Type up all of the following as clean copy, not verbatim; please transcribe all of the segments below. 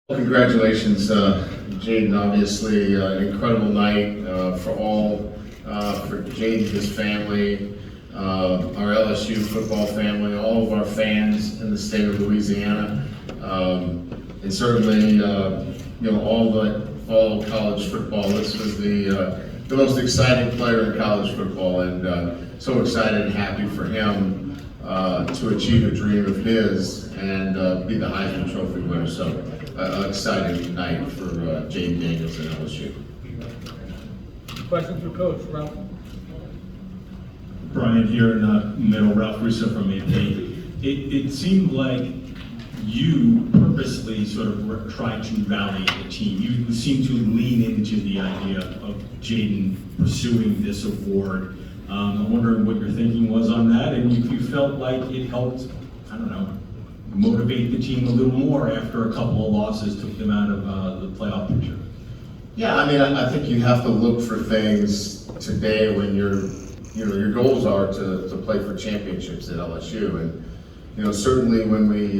Congratulations, Jayden. Obviously, an incredible night for Jayden, his family, our LSU football family, all of our fans in the state of Louisiana, and certainly, all that follow college football. This was the most exciting player in college football, and so excited and happy for him to achieve a dream of his and be the Heisman Trophy winner. So, exciting night for Jayden Daniels and LSU. Questions for Coach Ralph? Brian here in the middle, Ralph Russo from AP. It seemed like you purposely sort of tried to rally the team. You seemed to lean into the idea of Jayden pursuing this award. I'm wondering what your thinking was on that, and if you felt like it helped, I don't know, motivate the team a little more after a couple of losses took them out of the playoff picture. Yeah, I mean, I think you have to look for things today when your goals are to play for championships at LSU, and certainly when we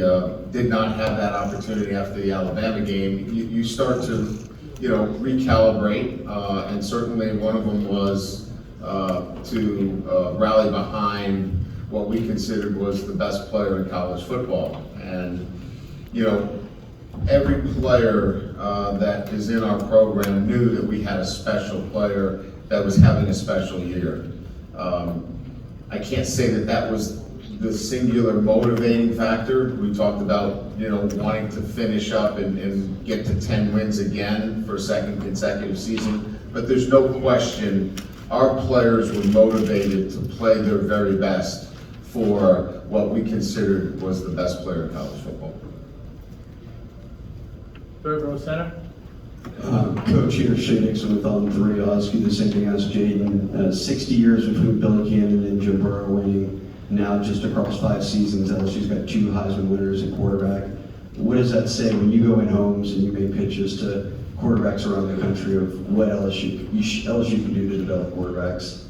did not have that opportunity after the Alabama game, you start to recalibrate, and certainly one of them was to rally behind what we considered was the best player in college football. And, every player that is in our program knew that we had a special player that was having a special year. I can't say that was the singular motivating factor. We talked about, wanting to finish up and get to 10 wins again for a second consecutive season. But there's no question our players were motivated to play their very best for what we considered was the best player in college football. Third row center. Coach here, Shea Nixon with On 3. I'll ask you the same thing as Jayden. 60 years between Billy Cannon and Joe Burrow winning. Now just across 5 seasons, LSU's got 2 Heisman winners at quarterback. What does that say when you go in homes and you make pitches to quarterbacks around the country of what LSU can do to develop quarterbacks?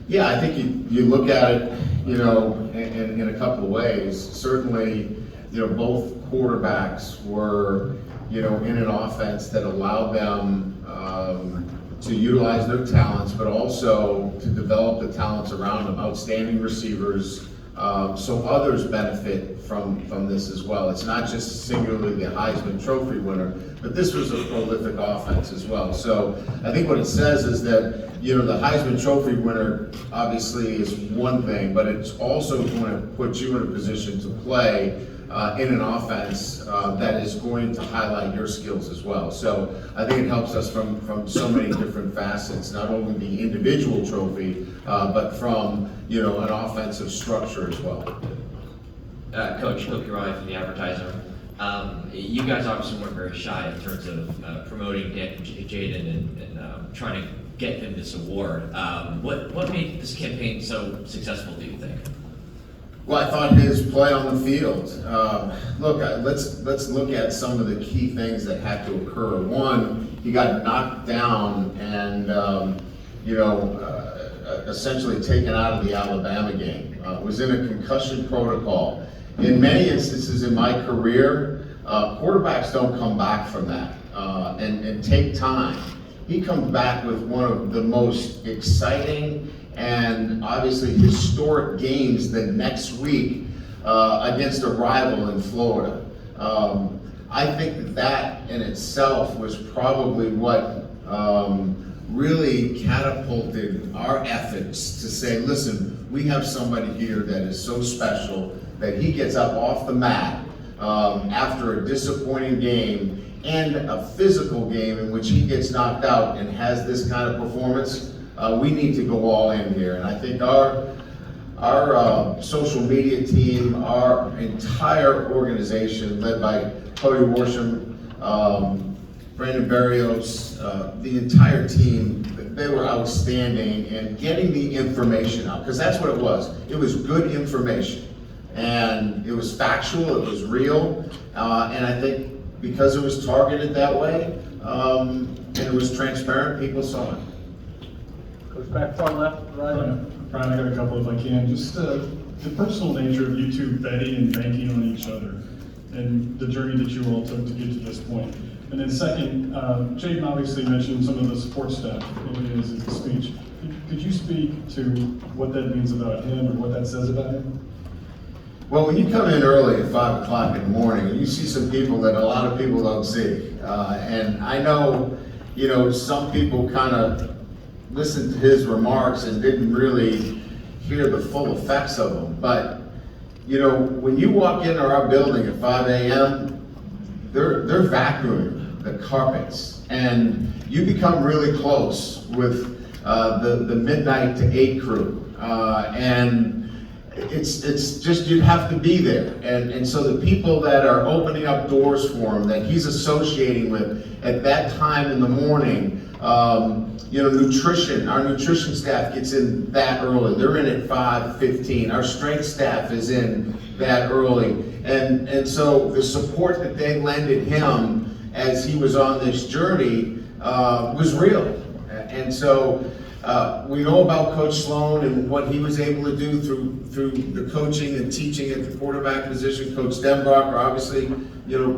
Yeah, I think you look at it, in a couple of ways. Certainly, both quarterbacks were, in an offense that allowed them to utilize their talents, but also to develop the talents around them, outstanding receivers, so others benefit from this as well. It's not just singularly the Heisman Trophy winner, but this was a prolific offense as well. So I think what it says is that, the Heisman Trophy winner obviously is one thing, but it's also going to put you in a position to play in an offense that is going to highlight your skills as well. So I think it helps us from so many different facets, not only the individual trophy, but from an offensive structure as well. Coach Riley from the Advertiser. You guys obviously weren't very shy in terms of promoting Jayden and trying to get him this award. What made this campaign so successful, do you think? Well, I thought his play on the field. Look, let's look at some of the key things that had to occur. One, he got knocked down and essentially taken out of the Alabama game. Was in a concussion protocol. In many instances in my career, quarterbacks don't come back from that and take time. He comes back with one of the most exciting and obviously historic games the next week against a rival in Florida. I think that in itself was probably what really catapulted our efforts to say, listen, we have somebody here that is so special that he gets up off the mat after a disappointing game and a physical game in which he gets knocked out and has this kind of performance. We need to go all in here, and I think our social media team, our entire organization, led by Cody Worsham, Brandon Berrios, the entire team, they were outstanding in getting the information out, because that's what it was. It was good information, and it was factual, it was real, and I think because it was targeted that way, and it was transparent, people saw it. Coach back far left, right. Brian, I got a couple if I can. Just the personal nature of you two betting and banking on each other. and the journey that you all took to get to this point. And then second, Jayden obviously mentioned some of the support staff in his speech. Could you speak to what that means about him or what that says about him? Well, when you come in early at 5 o'clock in the morning, you see some people that a lot of people don't see. And I know, some people kind of listened to his remarks and didn't really hear the full effects of them. But, when you walk into our building at 5 a.m., they're vacuuming the carpets. And you become really close with the midnight to 8 crew. And it's just, you have to be there. And so the people that are opening up doors for him, that he's associating with at that time in the morning, nutrition, our nutrition staff gets in that early. They're in at 5:15. Our strength staff is in that early. And so the support that they lended him as he was on this journey was real. And so we know about Coach Sloan and what he was able to do through the coaching and teaching at the quarterback position. Coach Denbrock are obviously,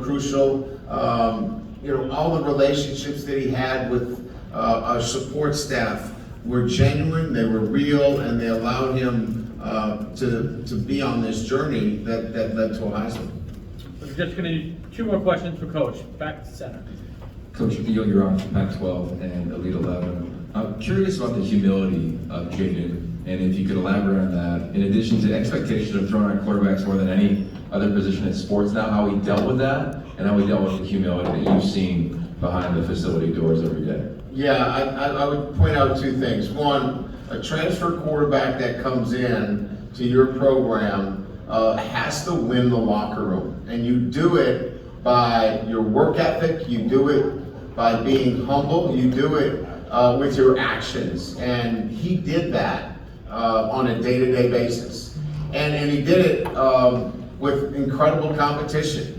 crucial. All the relationships that he had with our support staff were genuine, they were real, and they allowed him to be on this journey that led to a Heisman. We're just gonna do 2 more questions for Coach. Back to center. Coach, you're on Pac-12 and Elite 11. I'm curious about the humility of Jayden, and if you could elaborate on that, in addition to expectation of throwing on quarterbacks more than any other position in sports now, how he dealt with that, and how he dealt with the humility that you've seen behind the facility doors every day. Yeah, I would point out 2 things. One, a transfer quarterback that comes in to your program has to win the locker room. And you do it by your work ethic, you do it by being humble, you do it with your actions. And he did that on a day-to-day basis. And he did it with incredible competition.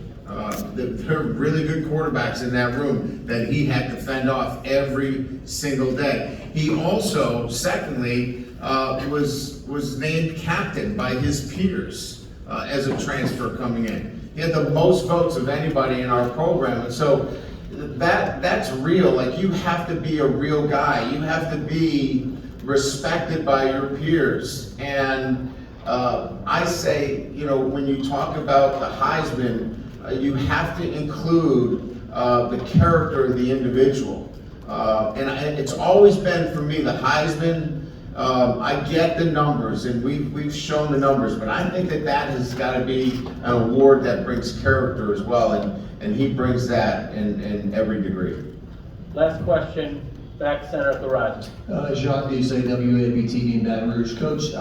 There are really good quarterbacks in that room that he had to fend off every single day. He also, secondly, was named captain by his peers as a transfer coming in. He had the most votes of anybody in our program, and so that's real. Like, you have to be a real guy. You have to be respected by your peers. And I say, when you talk about the Heisman, you have to include the character of the individual. And it's always been, for me, the Heisman, I get the numbers, and we've shown the numbers, but I think that has got to be an award that brings character as well, and he brings that in every degree. Last question, back center at the Horizon. Jacques Doucet, WABTV in Baton Rouge. Coach,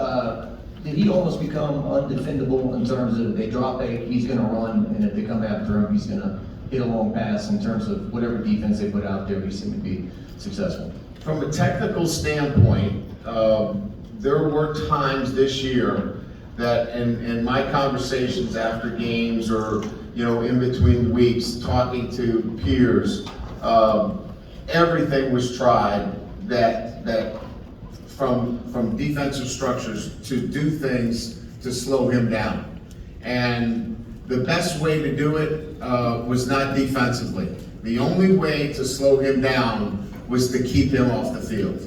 did he almost become undefendable in terms of they drop 8, he's going to run, and if they come after him, he's going to hit a long pass in terms of whatever defense they put out there, he seemed to be successful? From a technical standpoint, there were times this year that in my conversations after games or in between weeks talking to peers, everything was tried that from defensive structures to do things to slow him down. And the best way to do it was not defensively. The only way to slow him down was to keep him off the field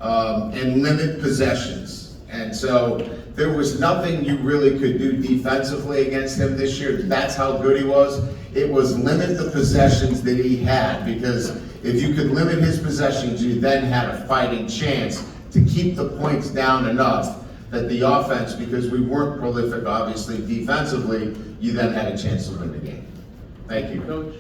and limit possessions. And so there was nothing you really could do defensively against him this year. That's how good he was. It was limit the possessions that he had, because if you could limit his possessions, you then had a fighting chance to keep the points down enough that the offense, because we weren't prolific obviously defensively, you then had a chance to win the game. Thank you. Coach.